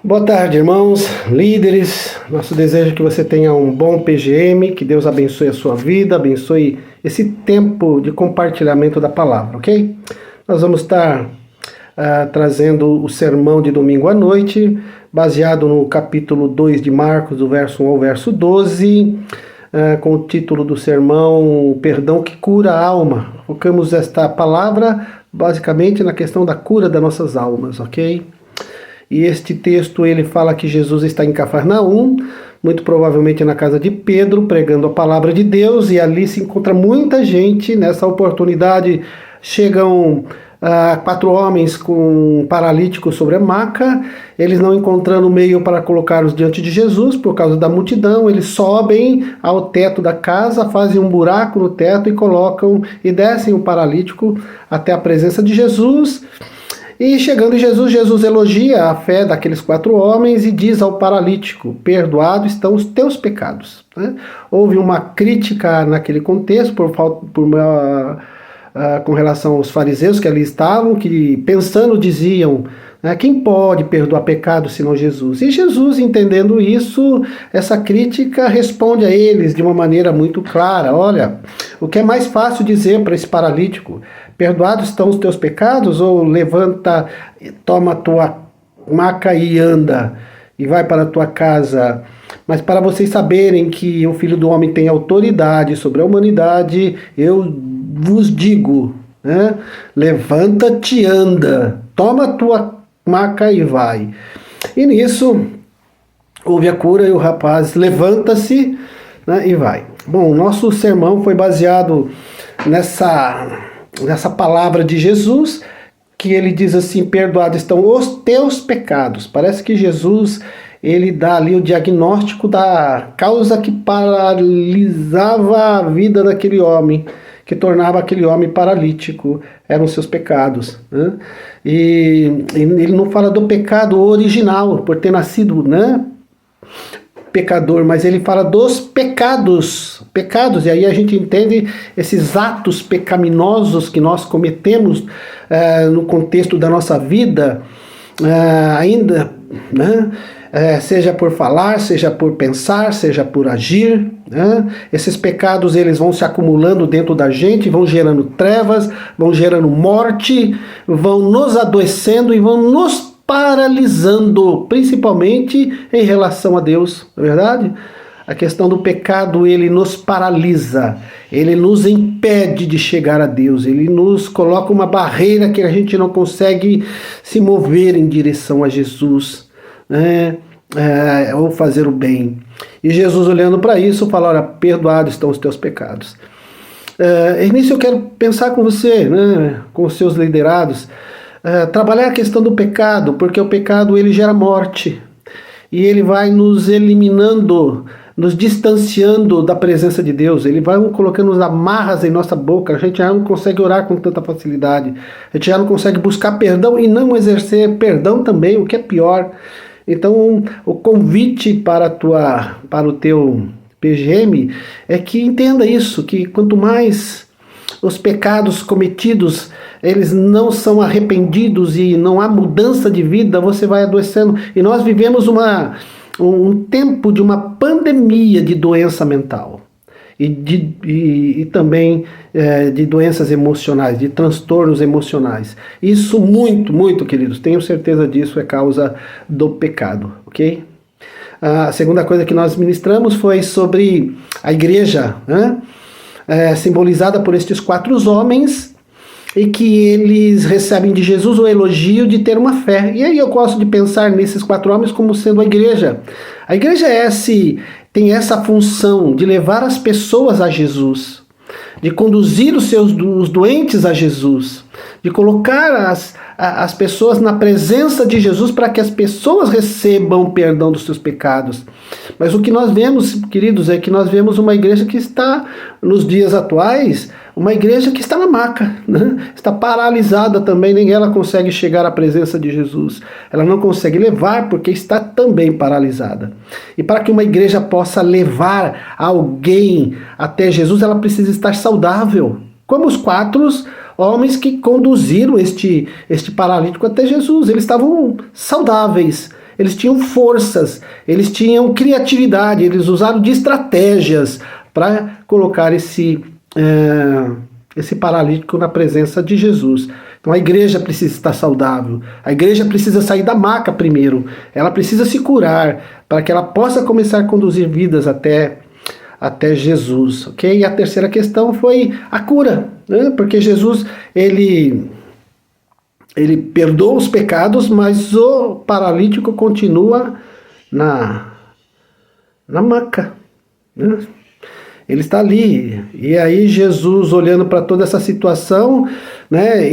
Boa tarde, irmãos, líderes. Nosso desejo é que você tenha um bom PGM, que Deus abençoe a sua vida, abençoe esse tempo de compartilhamento da palavra, ok? Nós vamos estar trazendo o sermão de domingo à noite, baseado no capítulo 2 de Marcos, do verso 1 ao verso 12, com o título do sermão, O Perdão que Cura a Alma. Focamos esta palavra basicamente na questão da cura das nossas almas, ok? E este texto ele fala que Jesus está em Cafarnaum, muito provavelmente na casa de Pedro, pregando a palavra de Deus, e ali se encontra muita gente. Nessa oportunidade chegam 4 homens com um paralítico sobre a maca. Eles não encontrando meio para colocá-los diante de Jesus por causa da multidão, eles sobem ao teto da casa, fazem um buraco no teto e colocam e descem o paralítico até a presença de Jesus. E chegando em Jesus, Jesus elogia a fé daqueles 4 homens e diz ao paralítico: perdoados estão os teus pecados. Houve uma crítica naquele contexto com relação aos fariseus que ali estavam, que pensando diziam: quem pode perdoar pecados senão Jesus? E Jesus, entendendo isso, essa crítica, responde a eles de uma maneira muito clara: olha, o que é mais fácil dizer para esse paralítico? Perdoados estão os teus pecados? Ou levanta, toma a tua maca e anda, e vai para a tua casa? Mas para vocês saberem que o Filho do Homem tem autoridade sobre a humanidade, eu vos digo, levanta-te e anda, toma a tua maca e vai. E nisso houve a cura e o rapaz levanta-se, e vai. Bom, o nosso sermão foi baseado nessa palavra de Jesus, que ele diz assim: perdoados estão os teus pecados. Parece que Jesus ele dá ali o diagnóstico da causa que paralisava a vida daquele homem, que tornava aquele homem paralítico, eram seus pecados. E ele não fala do pecado original, por ter nascido pecador, mas ele fala dos pecados, e aí a gente entende esses atos pecaminosos que nós cometemos no contexto da nossa vida, ainda, seja por falar, seja por pensar, seja por agir. Esses pecados eles vão se acumulando dentro da gente, vão gerando trevas, vão gerando morte, vão nos adoecendo e vão nos paralisando, principalmente em relação a Deus, não é verdade? A questão do pecado, ele nos paralisa, ele nos impede de chegar a Deus, ele nos coloca uma barreira que a gente não consegue se mover em direção a Jesus, ou fazer o bem. E Jesus, olhando para isso, fala: olha, perdoados estão os teus pecados. Nisso eu quero pensar com você, com os seus liderados, trabalhar a questão do pecado, porque o pecado ele gera morte, e ele vai nos eliminando, nos distanciando da presença de Deus, ele vai colocando amarras em nossa boca, a gente já não consegue orar com tanta facilidade, a gente já não consegue buscar perdão e não exercer perdão também, o que é pior. Então o convite para o teu PGM é que entenda isso, que quanto mais os pecados cometidos eles não são arrependidos e não há mudança de vida, você vai adoecendo. E nós vivemos um tempo de uma pandemia de doença mental e também de doenças emocionais, de transtornos emocionais. Isso muito, queridos, tenho certeza disso, é causa do pecado, ok? A segunda coisa que nós ministramos foi sobre a igreja, simbolizada por estes 4 homens, e que eles recebem de Jesus o elogio de ter uma fé. E aí eu gosto de pensar nesses 4 homens como sendo a igreja. A igreja tem essa função de levar as pessoas a Jesus, de conduzir os doentes a Jesus, de colocar as pessoas na presença de Jesus para que as pessoas recebam o perdão dos seus pecados. Mas o que nós vemos, queridos, é que nós vemos uma igreja que está, nos dias atuais, uma igreja que está na maca, está paralisada também, nem ela consegue chegar à presença de Jesus. Ela não consegue levar porque está também paralisada. E para que uma igreja possa levar alguém até Jesus, ela precisa estar saudável. Como os 4 homens que conduziram este paralítico até Jesus. Eles estavam saudáveis. eles tinham forças, eles tinham criatividade, eles usaram de estratégias para colocar esse paralítico na presença de Jesus. Então a igreja precisa estar saudável, a igreja precisa sair da maca primeiro, ela precisa se curar para que ela possa começar a conduzir vidas até Jesus, ok? E a terceira questão foi a cura, né? Porque Jesus, ele perdoa os pecados, mas o paralítico continua na maca, né? Ele está ali, e aí Jesus, olhando para toda essa situação, né,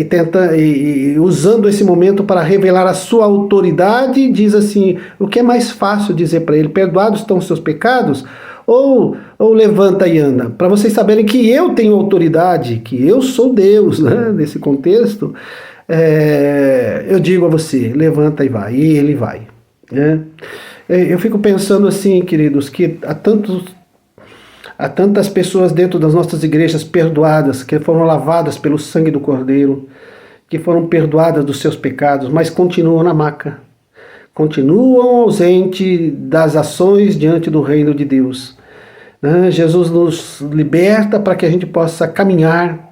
e usando esse momento para revelar a sua autoridade, diz assim: o que é mais fácil dizer para ele? Perdoados estão os seus pecados? Ou levanta e anda? Para vocês saberem que eu tenho autoridade, que eu sou Deus, né, nesse contexto, eu digo a você, levanta e vai, e ele vai, né? Eu fico pensando assim, queridos, que há tantas pessoas dentro das nossas igrejas perdoadas, que foram lavadas pelo sangue do Cordeiro, que foram perdoadas dos seus pecados, mas continuam na maca, continuam ausentes das ações diante do reino de Deus. Jesus nos liberta para que a gente possa caminhar,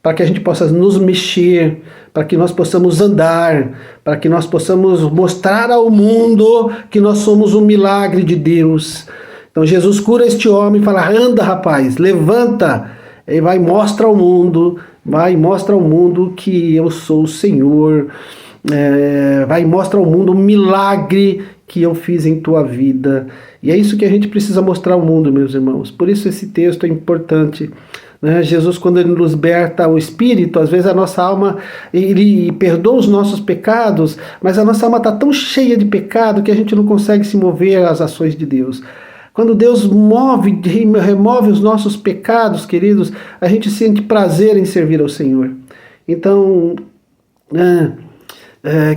para que a gente possa nos mexer, para que nós possamos andar, para que nós possamos mostrar ao mundo que nós somos um milagre de Deus. Então Jesus cura este homem e fala: anda, rapaz, levanta, e vai mostra ao mundo, que eu sou o Senhor, vai mostra ao mundo o milagre que eu fiz em tua vida. E é isso que a gente precisa mostrar ao mundo, meus irmãos. Por isso esse texto é importante, né? Jesus, quando ele nos liberta o espírito, às vezes a nossa alma, ele perdoa os nossos pecados, mas a nossa alma está tão cheia de pecado que a gente não consegue se mover às ações de Deus. Quando Deus remove os nossos pecados, queridos, a gente sente prazer em servir ao Senhor. Então,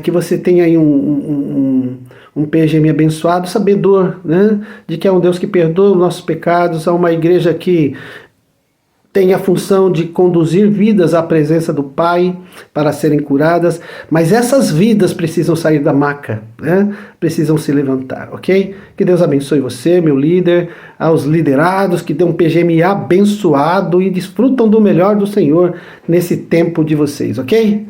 que você tenha aí um PGM abençoado, sabedor, né, de que é um Deus que perdoa os nossos pecados, é uma igreja que tem a função de conduzir vidas à presença do Pai para serem curadas, mas essas vidas precisam sair da maca, né? Precisam se levantar, ok? Que Deus abençoe você, meu líder, aos liderados, que dê um PGM abençoado e desfrutam do melhor do Senhor nesse tempo de vocês, ok?